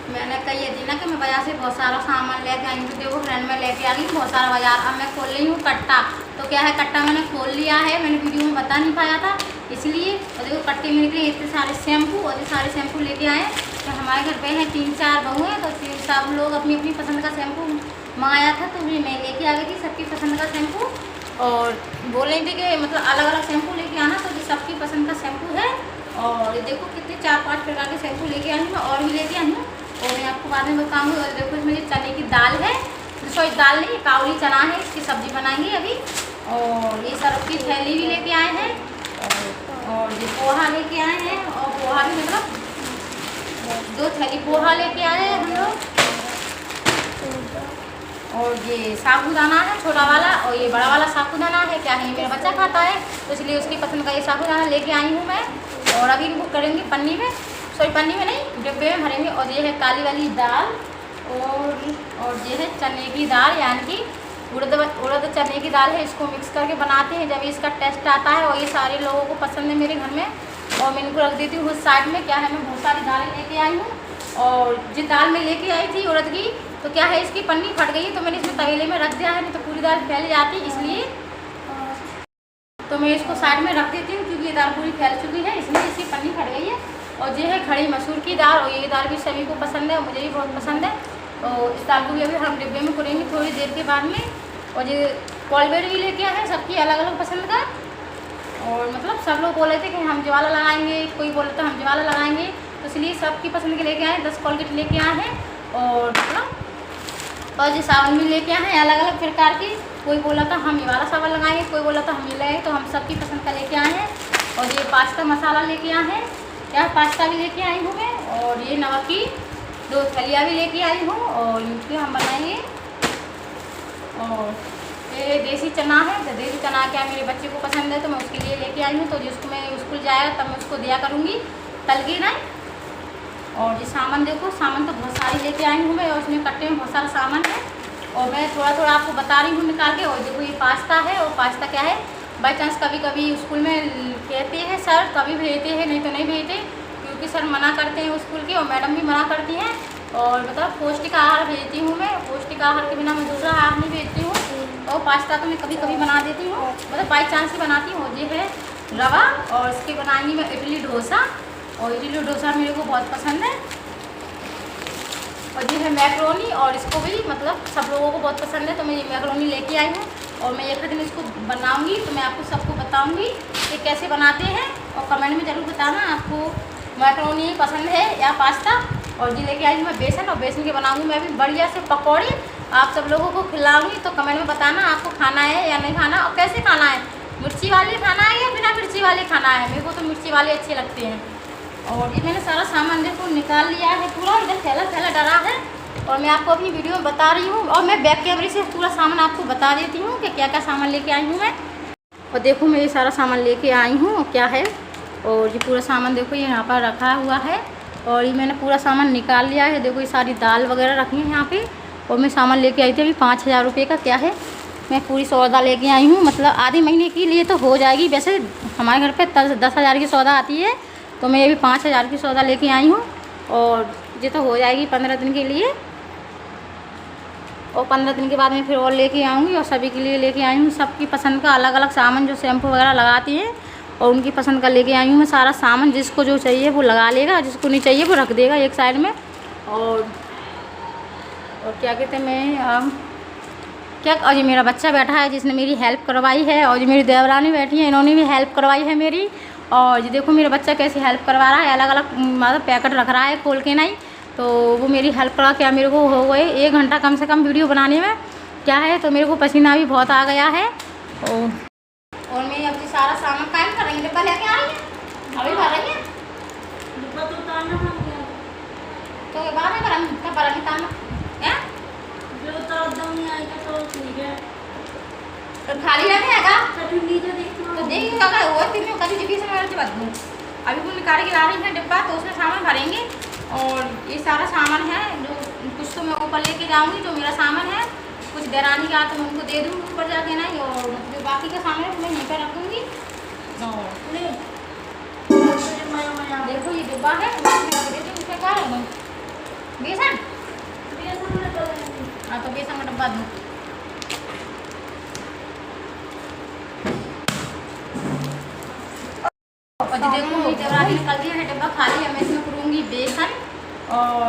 मैंने कही है थी ना कि मैं बाजार से बहुत सारा सामान लेके आई हूँ। देखो फ्रेंड में लेके आ गई बहुत सारा बाजार। अब मैं खोल रही हूँ कट्टा। तो क्या है, कट्टा मैंने खोल लिया है, मैंने वीडियो में बता नहीं पाया था इसलिए। और देखो कट्टे में निकले इतने सारे शैम्पू, और ये सारे शैम्पू लेके आए। तो हमारे घर पे हैं 3-4 बहू हैं, तो सब लोग अपनी अपनी पसंद का शैम्पू मंगाया था, तो मैं लेके आ गई थी सबकी पसंद का शैम्पू। और बोल रही थी कि मतलब अलग अलग शैम्पू लेके आना, तो ये सबकी पसंद का शैम्पू है। और ये देखो कितने 4-5 प्रकार के शैम्पू लेके आई हूँ मैं, और भी लेके आई हूँ और मैं आपको बाद में बताऊँगी। और देखो इसमें ये चने की दाल है, सॉरी दाल नहीं, काबुली चना है, इसकी सब्जी बनाएंगे अभी। और ये सर्फ की थैली भी लेके आए हैं, और ये पोहा लेके आए हैं, और पोहा भी मतलब 2 थैली पोहा लेके आए हैं हम लोग। और ये साबूदाना है छोटा वाला, और ये बड़ा वाला साबूदाना है, क्या है मेरा बच्चा खाता है तो इसलिए उसकी पसंद का ये साबूदाना लेके आई हूँ मैं। और अभी इनको करेंगे पन्नी में, सॉरी पन्नी में नहीं, डिब्बे में भरेंगे। और ये है काली वाली दाल, और ये है चने की दाल, यानी कि उड़द चने की दाल है। इसको मिक्स करके बनाते हैं जब इसका टेस्ट आता है, और ये सारे लोगों को पसंद है मेरे घर में। और मैं इनको रख देती हूँ उस साइड में। क्या है, मैं बहुत सारी दालें लेके आई हूँ, और जिस दाल में लेके आई थी उड़द की, तो क्या है इसकी पन्नी फट गई, तो मैंने इसमें तवेले में रख दिया है, नहीं तो पूरी दाल फैल जाती, इसलिए तो मैं इसको साइड में रख देती हूँ, क्योंकि ये दाल पूरी फैल चुकी है, इसलिए इसकी पन्नी फट गई है। और ये है खड़ी मसूर की दाल, और ये दाल भी सभी को पसंद है और मुझे भी बहुत पसंद है। और इस दाल को भी अभी हम डिब्बे में करेंगे थोड़ी देर के बाद में। और ये कॉलबेट भी लेके आए हैं, सबकी अलग अलग पसंद का। और मतलब सब लोग बोले थे कि हम ज्वाला लगाएंगे, कोई बोले तो हम ज्वाला लगाएंगे, तो इसलिए सबकी पसंद के लेके आए। 10 कॉलगेट लेके आए हैं, और मतलब और ये साबुन भी लेके आए हैं अलग अलग प्रकार की। कोई बोला था हम ये वाला साबुन लगाएंगे, कोई बोला था हम ये लगाएंगे, तो हम सबकी पसंद का लेके आए हैं। और ये पास्ता मसाला लेके आए हैं, यह पास्ता भी लेके आई हूँ मैं। और ये नमक की 2 थैलियाँ भी लेके आई हूँ, और इनके हम बनाएंगे। और ये देसी चना है, तो देसी चना क्या मेरे बच्चे को पसंद है, तो मैं उसके लिए लेके आई हूँ। तो जिसको मैं स्कूल जाएगा तब मैं उसको दिया करूँगी, तल के नहीं। और ये सामान देखो, सामान तो बहुत सारी लेके आई हूँ मैं, और उसमें कट्टे में बहुत सारा सामान है, और मैं थोड़ा थोड़ा आपको बता रही हूँ निकाल के। और देखो ये पास्ता है, और पास्ता क्या है, बाई चांस कभी कभी स्कूल में कहते हैं सर तभी भेजते हैं, नहीं तो नहीं भेजते, क्योंकि सर मना करते हैं स्कूल के, और मैडम भी मना करती हैं। और मतलब पौष्टिक आहार भेजती हूँ मैं, पौष्टिक आहार के बिना मैं दूसरा आहार नहीं भेजती हूँ। और पास्ता तो मैं कभी कभी बना देती हूँ, मतलब बाई चांस ही बनाती हूँ। ये है रवा, और इसके बनाएंगी मैं इडली डोसा, और इडली डोसा मेरे को बहुत पसंद है। और ये है मैक्रोनी, और इसको भी मतलब सब लोगों को बहुत पसंद है, तो मैं ये मैक्रोनी लेके आई हूँ। और मैं एक दिन इसको बनाऊंगी, तो मैं आपको सबको बताऊंगी कि कैसे बनाते हैं, और कमेंट में ज़रूर बताना आपको मैक्रोनी पसंद है या पास्ता। और ये लेके आई हूँ मैं बेसन, और बेसन के बनाऊंगी मैं अभी बढ़िया से पकौड़े, आप सब लोगों को खिलाऊंगी। तो कमेंट में बताना आपको खाना है या नहीं खाना, और कैसे खाना है, मिर्ची वाले खाना है या बिना मिर्ची वाले खाना है। मेरे को तो मिर्ची वाले अच्छे लगते हैं। और ये मैंने सारा सामान देखो निकाल लिया है पूरा, इधर फैला फैला डरा है, और मैं आपको अपनी वीडियो में बता रही हूँ। और मैं बैक कैमरे से पूरा सामान आपको बता देती हूँ कि क्या क्या सामान लेके आई हूँ मैं। और देखो मैं ये सारा सामान लेके आई हूँ, और क्या है, और ये पूरा सामान देखो ये यहाँ पर रखा हुआ है, और ये मैंने पूरा सामान निकाल लिया है। देखो ये सारी दाल वगैरह रखी है यहाँ पे, और मैं सामान लेके आई थी अभी 5000 रुपये का। क्या है, मैं पूरी सौदा लेके आई हूँ, मतलब आधे महीने के लिए तो हो जाएगी। वैसे हमारे घर पे 10,000 की सौदा आती है, तो मैं अभी 5000 की सौदा लेके आई हूँ, और ये तो हो जाएगी 15 दिन के लिए। और 15 दिन के बाद मैं फिर और लेके आऊँगी, और सभी के लिए लेके आई हूँ सबकी पसंद का अलग अलग सामान, जो शैम्पू वगैरह लगाती हैं, और उनकी पसंद का लेके आई हूँ मैं सारा सामान। जिसको जो चाहिए वो लगा लेगा, जिसको नहीं चाहिए वो रख देगा एक साइड में। और क्या कहते हैं मैं क्या, और ये मेरा बच्चा बैठा है जिसने मेरी हेल्प करवाई है, और जो मेरी देवरानी बैठी है इन्होंने भी हेल्प करवाई है मेरी। और ये देखो मेरा बच्चा कैसे हेल्प करवा रहा है, अलग अलग मतलब पैकेट रख रहा है खोल के नहीं, तो वो मेरी हेल्प करवा के मेरे को हो गए 1 घंटा कम से कम वीडियो बनाने में। क्या है, तो मेरे को पसीना भी बहुत आ गया है। और मैं अब सारा सामान कायम कर रही हूँ, डिब्बा लेके आ रही है, अभी भर रही है डिब्बा तो उतारना तो के बाद में क्या पर निकालना है, जो उतार दम नहीं आएगा तो ठीक है, तो खाली रहेगा तो देखिएगा वो तीन कभी डिब्बी से मेरे बात दूँ। अभी वो निकाल के ला रही है डिब्बा, तो उसमें सामान भरेंगे। और ये सारा सामान है, जो कुछ तो मैं ऊपर लेके जाऊँगी, जो मेरा सामान है कुछ देरानी का तो मैं उनको दे दूँगी ऊपर जाके नहीं, और जो बाकी का सामान है मैं यहीं पर रख दूँगी। देखो ये डिब्बा है, उसमें रख देती हूँ, उसमें क्या है बेसन हाँ तो बेसन का डब्बा दूँ। और देखो मेरी देवरानी निकल दिया है डब्बा खाली है। मैं इसमें करूँगी बेसन और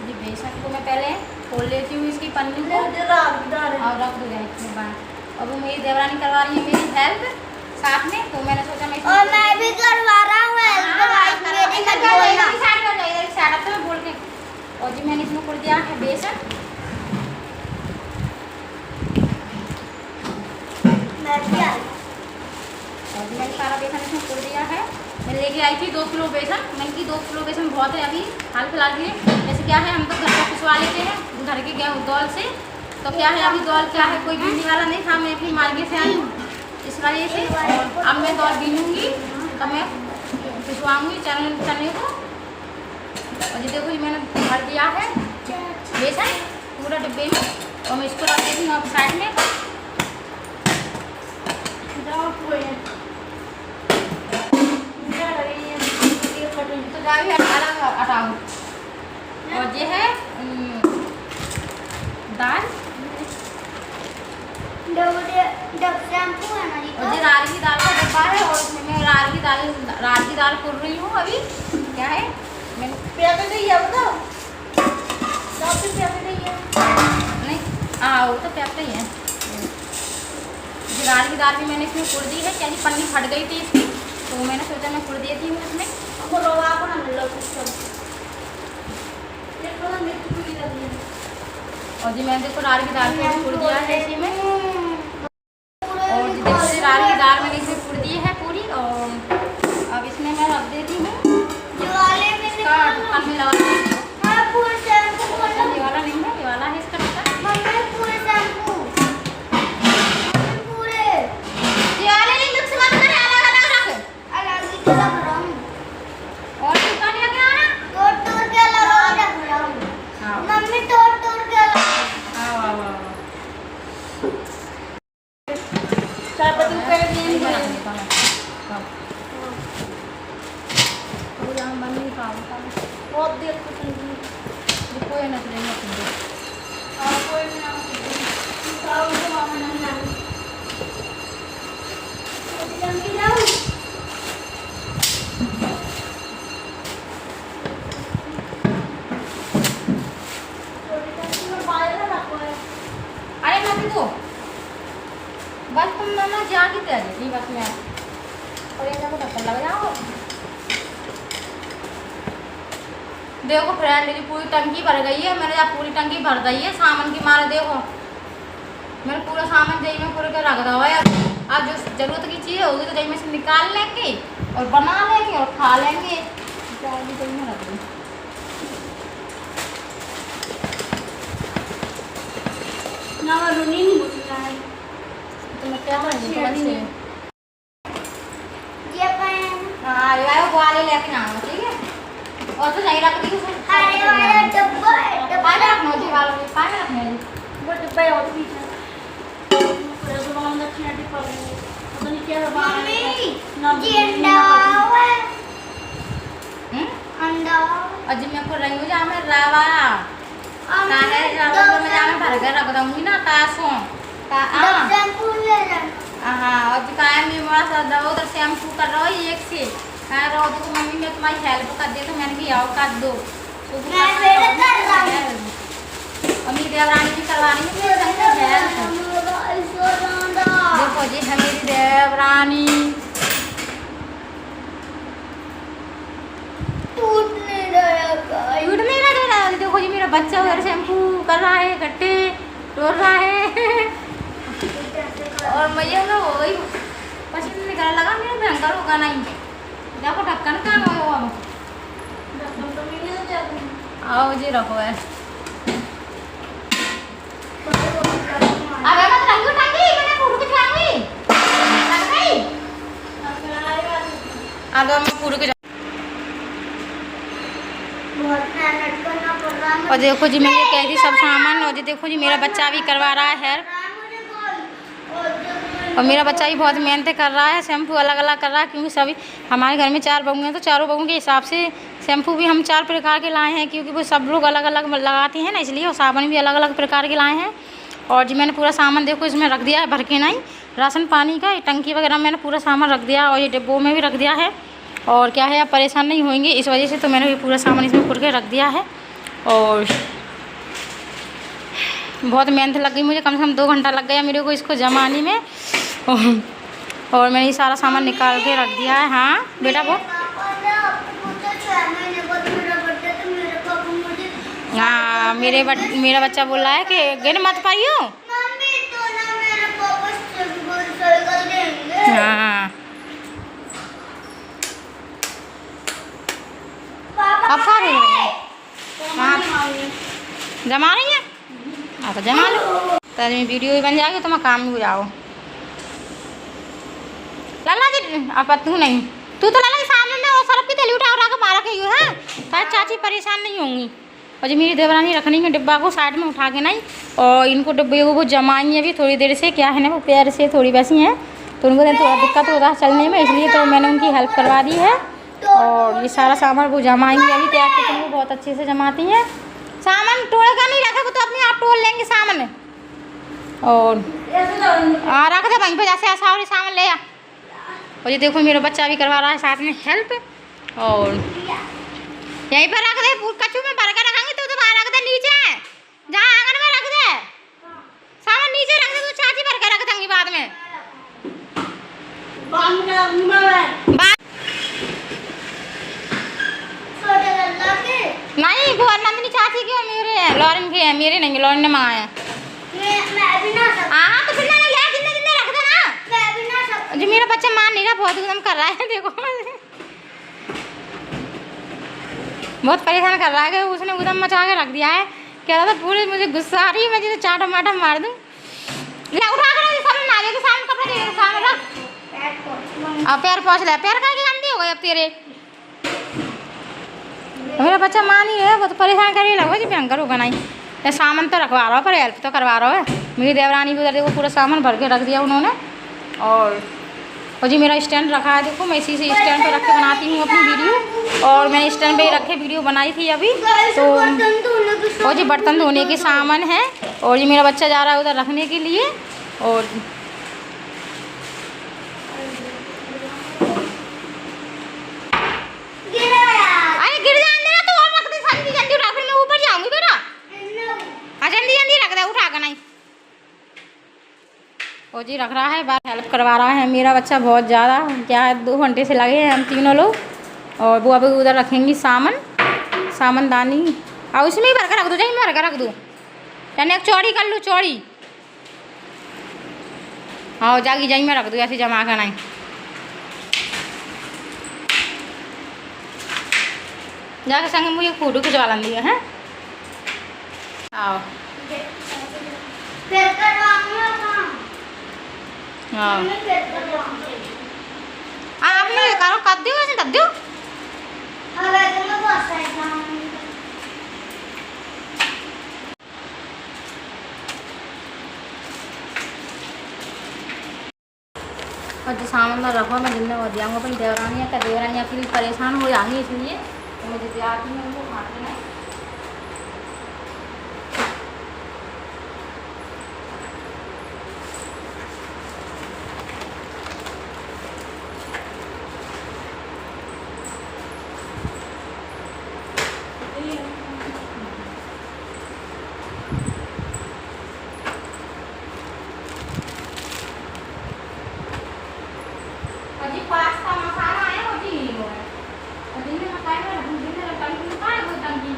ये बेसन को मैं पहले खोल लेती हूँ इसकी पन्नी को और रख दूँगा इसमें बाहर। अब वो मेरी देवरानी करवा रही है मेरी हेल्प साथ में, तो मैंने सोचा मैं और मैं भी करवा रहा हूँ हेल्प तो बोल के। और जी मैंने इसमें कर दिया है बेसन। मैं भी आई और जी मैंने सारा बेसन इसमें कर दिया है। मैं लेके आई थी 2 किलो बेसन। मैंने की 2 किलो बेसन बहुत है अभी हाल फिलहाल के लिए। जैसे क्या है हम तो घर का पिसवा लेते हैं घर के गेहूँ दौल से, तो क्या है अभी दौल क्या है कोई बीनने वाला नहीं था, मैं अपनी मार्केट से आई हूँ इस वजह से। और अब मैं दौल बीनूँगी तो मैं पिसवाऊँगी चने को। और ये देखो ये मैंने भर दिया है बेसन पूरा डिब्बे में और मैं इसको रख देती हूँ अब साइड में। तो जाओ हटाओ। और ये है दाल शैम्पू है ना और ये रार की दाल का डब्बा है और इसमें मैं रार की दाल कर रही हूँ अभी। क्या है मैंने प्याज नहीं है बताओ प्याज नहीं है नहीं वो तो प्याज ही है। ये रार की दाल भी मैंने इसमें कुड़ दी है, क्या पन्नी फट गई थी इसकी तो मैंने सोचा मैं कुड़ देती हूँ इसमें। और जी मैंने देखो रार की दाल को कुड़ दिया है इसी में। और जी देखो रार की दाल मैंने इसमें कुड़ दी है पूरी और अब इसमें मैं रख देती हूँ ढक्कन में लगा देती हूँ। ये वाला नहीं है ये वाला है इसका ढक्कन। ये वाले नहीं मिक्स मत कर अलग अलग रख और दुकान लगे आना तोड़ के अलग रख रहा हूँ मम्मी तोड़ के अलग चाय पत्ती पहले नहीं बनानी बहुत देर तक कोई ना चलेगा कोई नहीं अरे मत दो बस तुम ना जाके तैयारी बस मैं और इनको ढक्कन लग जाओ। देखो फ्रेंड मेरी पूरी टंकी भर गई है। मैंने जब पूरी टंकी भर दी है सामान की मारे देखो मैंने पूरा सामान दही में पूरे कर रख दो है। अब जो जरूरत की चीज़ होगी तो दही में से निकाल लेंगे और बना लेंगे और खा लेंगे। दही में रख दूँ ना रोनी नहीं मुझे है तो मैं क्या करूँगी ये पेन हाँ ये वाले लेके ना ठीक है। और तो नहीं रख दी अरे वाला डब्बा डब्बा रखना जी वालों में पानी रखने वो डब्बा और पीछे पूरा जुबान में छींटी पड़ गई पता नहीं क्या मम्मी ये अंडा है अंडा अजी मैं को रही हूँ जा मैं रावा काले रावा को मैं जा मैं भर कर रख दूँगी ना तासों शैम्पू ले हाँ और कायम में बड़ा सा दवा उधर शैम्पू कर रहा हो एक से कह रहा हो तो मम्मी मैं तुम्हारी हेल्प कर दे तो मैंने भी आओ कर दो तो मैं फिर कर रहा हूँ और मेरी देवरानी भी करवा रही है देखो जी है मेरी देवरानी टूट नहीं रहा देखो जी मेरा बच्चा उधर शैम्पू कर रहा है गट्टे तोड़ रहा है और मैं वही पसीने निकलने लगा मेरा भयंकर होगा नहीं देखो ढक्कन कहाँ हो अब आओ जी रखो है अबे मत रंग टांगी मैंने फोटो खिंचवाऊंगी लग गई अब मैं फोटो खिंचा बहुत मेहनत करना पड़ रहा है और देखो जी मैं ये कह दी सब सामान और जी देखो जी मेरा बच्चा भी करवा रहा है। मुझे कॉल और और मेरा बच्चा भी बहुत मेहनत कर रहा है, शैम्पू अलग अलग कर रहा है, क्योंकि सभी हमारे घर में 4 बहू हैं, तो चारों बहू के हिसाब से शैम्पू भी हम 4 प्रकार के लाए हैं, क्योंकि वो सब लोग अलग अलग लगाती हैं ना, इसलिए। और साबुन भी अलग अलग प्रकार के लाए हैं। और जी मैंने पूरा सामान देखो इसमें रख दिया है भर के, नहीं राशन पानी का टंकी वगैरह मैंने पूरा सामान रख दिया, और ये डिब्बों में भी रख दिया है। और क्या है, आप परेशान नहीं होंगे इस वजह से, तो मैंने ये पूरा सामान इसमें खुल के रख दिया है। और बहुत मेहनत लग गई मुझे, कम से कम 2 घंटा लग गया मेरे को इसको जमाने में। और मैंने ये सारा सामान निकाल के रख दिया है। हाँ बेटा वो, हाँ मेरा बच्चा बोल रहा है कि गिन मत पाइयो। हाँ अब खा रही है, जमा रही है, तो जमा लो, तो वीडियो भी बन जाएगी, तो मैं काम भी हो जाओ। लाला जी अब तू नहीं, तू तो लाला जी सामने में और सरफ की थैली उठा के मारा के यू है, ताकि चाची परेशान नहीं होंगी। और जी मेरी देवरानी रखनी है डिब्बा को साइड में उठा के, नहीं और इनको डिब्बे को वो जमाई अभी थोड़ी देर से, क्या है ना वो पैर से थोड़ी वैसी हैं, तो उनको थोड़ा दिक्कत होता है चलने में, इसलिए तो मैंने उनकी हेल्प करवा दी है। और ये सारा सामान वो जमाएंगे अभी, तैयार करके वो बहुत अच्छे से जमाती हैं। सामान तोड़ का नहीं रखा, वो तो अपने आप तोड़ लेंगे सामान। और रख दे वहीं पर, जैसे ऐसा और सामान ले आ। और ये देखो मेरा बच्चा भी करवा रहा है साथ में हेल्प। और यहीं पर रख दे, कचू में भर के रखेंगे तो बाहर रख दे, नीचे जहाँ आंगन में रख दे, सामान नीचे रख दे, तो चाची भर के रख देंगी बाद में। नहीं वो नंदिनी चाची की और मेरे हैं, लॉरेन के हैं, मेरे नहीं, लॉरेन ने मंगाए हैं। हाँ तो फिर ले जिंदे रख देना। जी मेरा बच्चा मान नहीं रहा, बहुत एकदम कर रहा है, देखो बहुत परेशान कर रहा है कि उसने उदम मचा के रख दिया है। कह रहा था पूरे मुझे गुस्सा आ रही है, मैं जैसे चाटा माटा मार दूँ। ले उठा कर सामने नाले के सामने कपड़े दे सामने रख, अब पैर पहुँच ले, पैर का गंदी हो गए अब तेरे। मेरा बच्चा मान ही है, बहुत परेशान कर ही लगो जी, भयंकर होगा नहीं। ये सामान तो रखवा रहा हो, पर हेल्प तो करवा रहा है। मेरी देवरानी भी उधर देखो पूरा सामान भर के रख दिया उन्होंने। और जी मेरा स्टैंड रखा है, देखो मैं इसी से स्टैंड पे रख के बनाती हूँ अपनी वीडियो। और मैंने स्टैंड पे रख के वीडियो बनाई थी अभी तो। और जी बर्तन धोने के सामान है, और ये मेरा बच्चा जा रहा है उधर रखने के लिए। और अरे गिर जाने देना, तो और रख दे सारी जल्दी उठा, फिर मैं ऊपर जाऊंगी बेटा। हाँ जल्दी जल्दी रख दे, उठा कर नहीं। और जी रख रहा है, बार हेल्प करवा रहा है मेरा बच्चा बहुत ज़्यादा, क्या है 2 घंटे से लगे हैं हम तीनों लोग। और वो अभी उधर रखेंगी सामान दानी, और उसमें ही भर कर रख दो, जहीं भर कर रख दो, यानी एक चौड़ी कर लो, चौड़ी। हाँ जागी जहीं में रख दो, ऐसे जमा कर नहीं। जाके संग मुझे फोटो खिंचवा लेंदी है। आओ हाँ आपने करो कर दो, वैसे कर दो। और जो सामान में रखो, मैं जिन्हें वो दियाँगा अपनी देवरानियाँ की भी परेशान हो जाएंगी, इसलिए तो मुझे दियाती हूँ उनको खाते हैं। पास्ता मसाला है वो जी, वो दिन में मसाला रखूँ, दिन में टंकी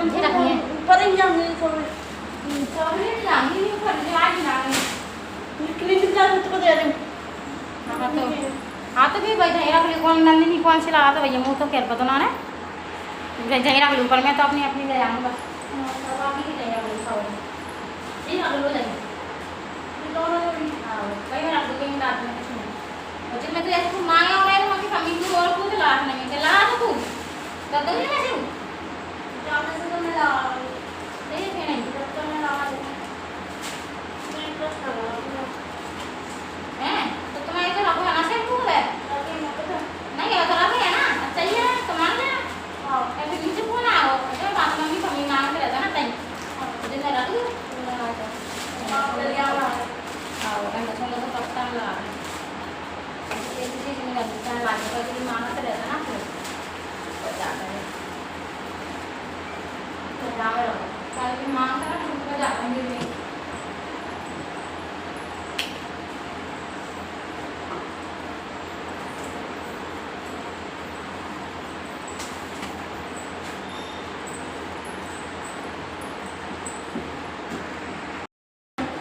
ये रखिए ऊपर ही जाऊंगी सब चॉकलेट लाऊंगी ऊपर ले आज लाऊंगी क्लिनिक जाकर तो दे दूं। हाँ तो भी भाई जही रख ली कौन नंदिनी कौन सी लगा तो भैया मुँह तो खैर पता ना ने जही रख ली ऊपर मैं तो अपनी अपनी ले जाऊँगा बाकी की जही रख ली सॉरी ये रख लो जही हाँ कहीं मैं रख दूँगी रात में कुछ नहीं और जब मैं तो ऐसे खूब मांगे और मैंने मम्मी मम्मी को और कूद ला रखने में चला तो कूद कर दूँगी मैं सिर्फ जाने से तो मैं ला नहीं फिर नहीं जब तक मैं ला मैं इंटरेस्ट कर रहा हूँ हैं तो तुम्हारे तो रखो है ना सिर्फ कूद है ताकि मैं पता नहीं है तो रखो है ना अच्छा ही है तो मान लिया हाँ ऐसे नीचे फोन आओ जब बात मम्मी मम्मी नाम पे रहता ना तई दिन में रख दूँ बाप ले लिया हुआ है आओ ऐसा चलो तो पक्का लगा ये चीज़ नहीं लगता है लाने का भी मांगा तो रहता ना फिर तो जाता है तो जावे रहो कल भी मांगा था ना तो जाता है नहीं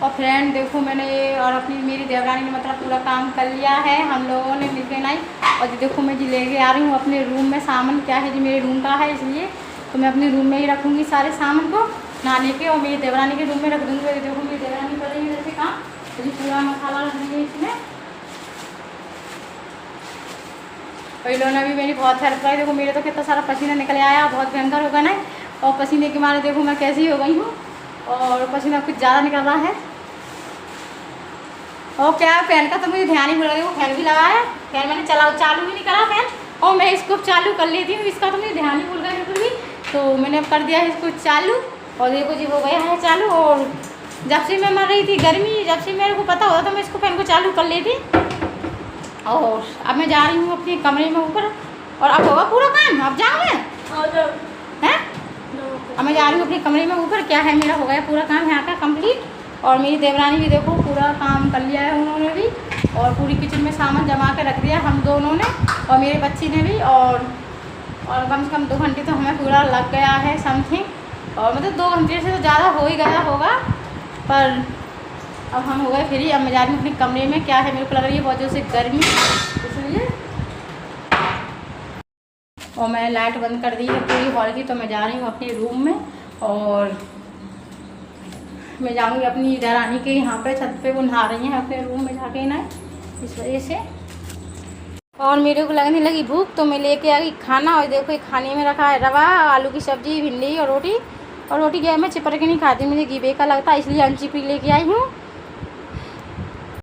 और फ्रेंड देखो मैंने और अपनी मेरी देवरानी ने मतलब पूरा काम कर लिया है हम लोगों ने मिलकर नहीं और जी देखो मैं जी लेके आ रही हूँ अपने रूम में सामान क्या है जी मेरे रूम का है इसलिए तो मैं अपने रूम में ही रखूँगी सारे सामान को नहाने के और मेरी देवरानी के रूम में रख दूँगी और देखो मेरी देवरानी कर रही है जैसे काम तो जी पूरा मसाला रख देंगे इसमें और इन्होंने भी मेरी बहुत हेल्प करी देखो मेरे तो कितना सारा पसीना निकल आया बहुत भयंकर होगा ना और पसीने के मारे देखो मैं कैसी हो गई हूँ और पसीना कुछ ज़्यादा निकल रहा है और क्या फैन का तो मुझे ध्यान ही भूल गया वो फैन भी लगाया फैन मैंने चालू भी नहीं करा फैन और मैं इसको चालू कर लेती हूँ इसका तो मुझे ध्यान ही भूल गया बिल्कुल भी तो मैंने अब कर दिया है इसको चालू और देखो जी हो गया है चालू और जब से मैं मर रही थी गर्मी जब से मेरे को पता होता तो मैं इसको फैन को चालू कर लेती और अब मैं जा रही हूँ अपने कमरे में ऊपर और अब होगा पूरा काम अब जाऊँ मैं हैं अब मैं जा रही हूँ अपने कमरे में ऊपर क्या है मेरा हो गया पूरा काम यहाँ का कंप्लीट और मेरी देवरानी भी देखो पूरा काम कर लिया है उन्होंने भी और पूरी किचन में सामान जमा के रख दिया हम दोनों ने और मेरे बच्ची ने भी और कम से कम 2 घंटे तो हमें पूरा लग गया है समथिंग और मतलब 2 घंटे से तो ज़्यादा हो ही गया होगा पर अब हम हो गए फ्री अब मैं जा रही हूँ अपने कमरे में क्या है मेरे को लग रही है बहुत जोर से गर्मी इसलिए और मैंने लाइट बंद कर दी है पूरी हॉल की तो मैं जा रही हूँ अपने रूम में और मैं जाऊँगी अपनी देवरानी के यहाँ पे छत पे वो नहा रही हैं अपने रूम में जाके ना इस वजह से और मेरे को लगने लगी भूख तो मैं लेके आ गई खाना और देखो खाने में रखा है रवा आलू की सब्जी भिंडी और रोटी क्या मैं चिपड़ के नहीं खाती मुझे घी बेकार लगता है इसलिए अनचिपड़ी लेके आई हूँ